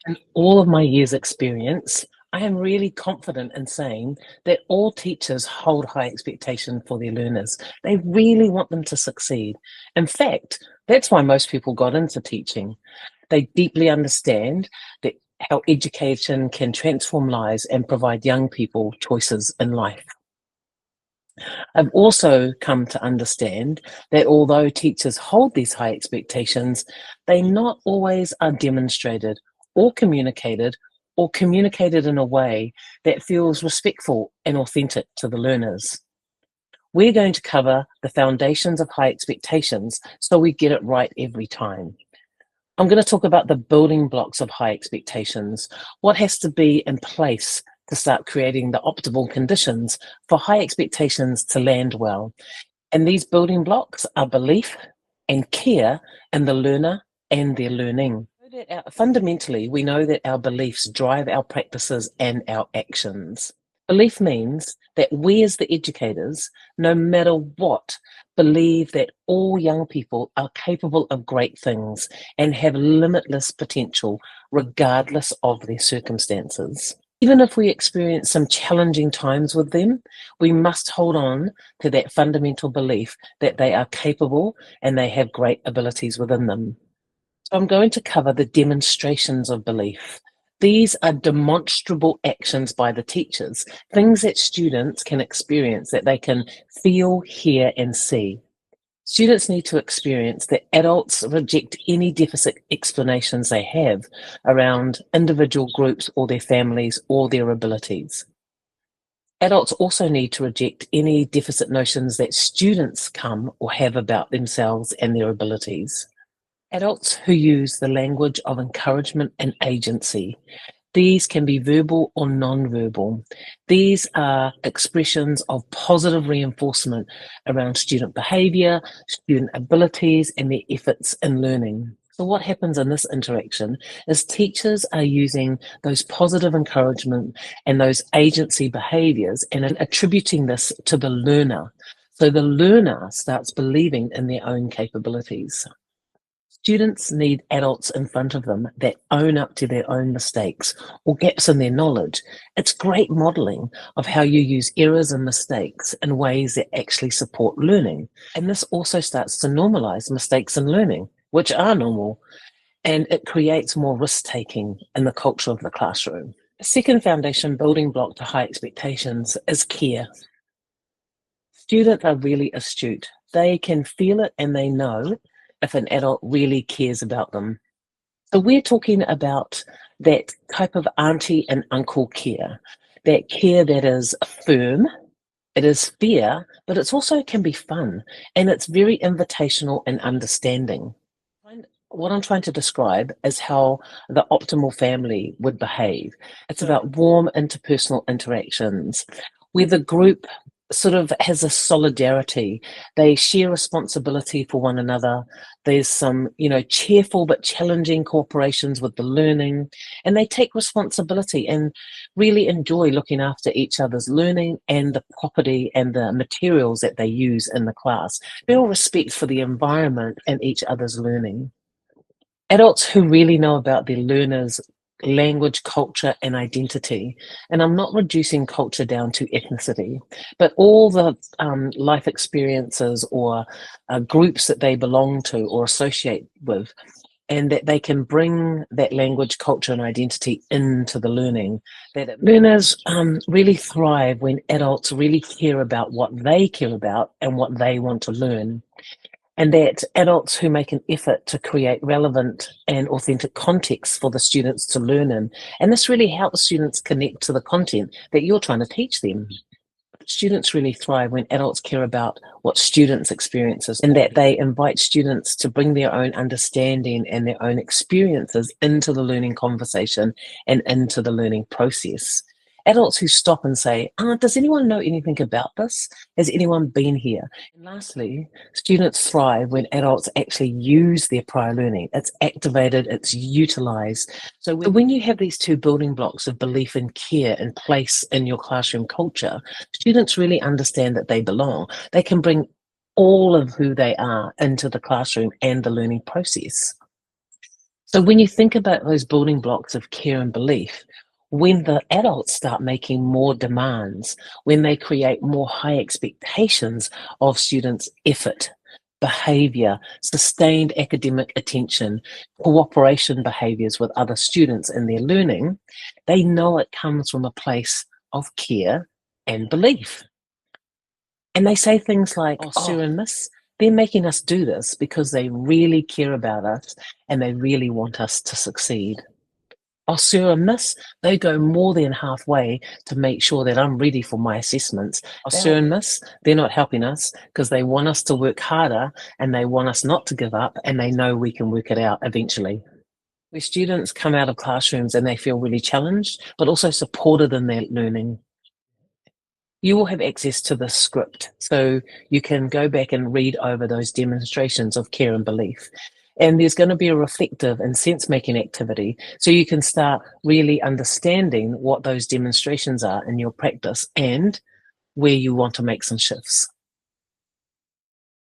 In all of my years' experience, I am really confident in saying that all teachers hold high expectation for their learners. They really want them to succeed. In fact, that's why most people got into teaching. They deeply understand that how education can transform lives and provide young people choices in life. I've also come to understand that although teachers hold these high expectations, they not always are demonstrated or communicated in a way that feels respectful and authentic to the learners. We're going to cover the foundations of high expectations so we get it right every time. I'm going to talk about the building blocks of high expectations, what has to be in place to start creating the optimal conditions for high expectations to land well. And these building blocks are belief and care in the learner and their learning. Fundamentally, we know that our beliefs drive our practices and our actions. Belief means that we as the educators, no matter what, believe that all young people are capable of great things and have limitless potential regardless of their circumstances. Even if we experience some challenging times with them, we must hold on to that fundamental belief that they are capable and they have great abilities within them. So I'm going to cover the demonstrations of belief. These are demonstrable actions by the teachers, things that students can experience, that they can feel, hear, and see. Students need to experience that adults reject any deficit explanations they have around individual groups or their families or their abilities. Adults also need to reject any deficit notions that students come or have about themselves and their abilities. Adults who use the language of encouragement and agency. These can be verbal or non-verbal. These are expressions of positive reinforcement around student behaviour, student abilities, and their efforts in learning. So what happens in this interaction is teachers are using those positive encouragement and those agency behaviours and attributing this to the learner. So the learner starts believing in their own capabilities. Students need adults in front of them that own up to their own mistakes or gaps in their knowledge. It's great modelling of how you use errors and mistakes in ways that actually support learning. And this also starts to normalise mistakes in learning, which are normal, and it creates more risk-taking in the culture of the classroom. The second foundation building block to high expectations is care. Students are really astute. They can feel it and they know if an adult really cares about them. So we're talking about that type of auntie and uncle care, that care that is firm, it is fair, but it's also can be fun, and it's very invitational and understanding. What I'm trying to describe is how the optimal family would behave. It's about warm interpersonal interactions where the group sort of has a solidarity. They share responsibility for one another. There's some, cheerful but challenging cooperations with the learning, and they take responsibility and really enjoy looking after each other's learning and the property and the materials that they use in the class. Feel respect for the environment and each other's learning. Adults who really know about their learners' language, culture, and identity. And I'm not reducing culture down to ethnicity, but all the life experiences or groups that they belong to or associate with, and that they can bring that language, culture, and identity into the learning. That learners really thrive when adults really care about what they care about and what they want to learn. And that adults who make an effort to create relevant and authentic context for the students to learn in. And this really helps students connect to the content that you're trying to teach them. Students really thrive when adults care about what students' experiences and that they invite students to bring their own understanding and their own experiences into the learning conversation and into the learning process. Adults who stop and say, does anyone know anything about this? Has anyone been here? And lastly, students thrive when adults actually use their prior learning. It's activated, it's utilised. So when you have these two building blocks of belief and care in place in your classroom culture, students really understand that they belong. They can bring all of who they are into the classroom and the learning process. So when you think about those building blocks of care and belief, when the adults start making more demands, when they create more high expectations of students' effort, behaviour, sustained academic attention, cooperation behaviours with other students in their learning, they know it comes from a place of care and belief. And they say things like, oh, sir and miss, they're making us do this because they really care about us and they really want us to succeed. Oh, sir and miss, they go more than halfway to make sure that I'm ready for my assessments. Oh, sir and miss, they're not helping us because they want us to work harder and they want us not to give up and they know we can work it out eventually. Where students come out of classrooms and they feel really challenged, but also supported in their learning. You will have access to the script, so you can go back and read over those demonstrations of care and belief. And there's going to be a reflective and sense-making activity, so you can start really understanding what those demonstrations are in your practice and where you want to make some shifts.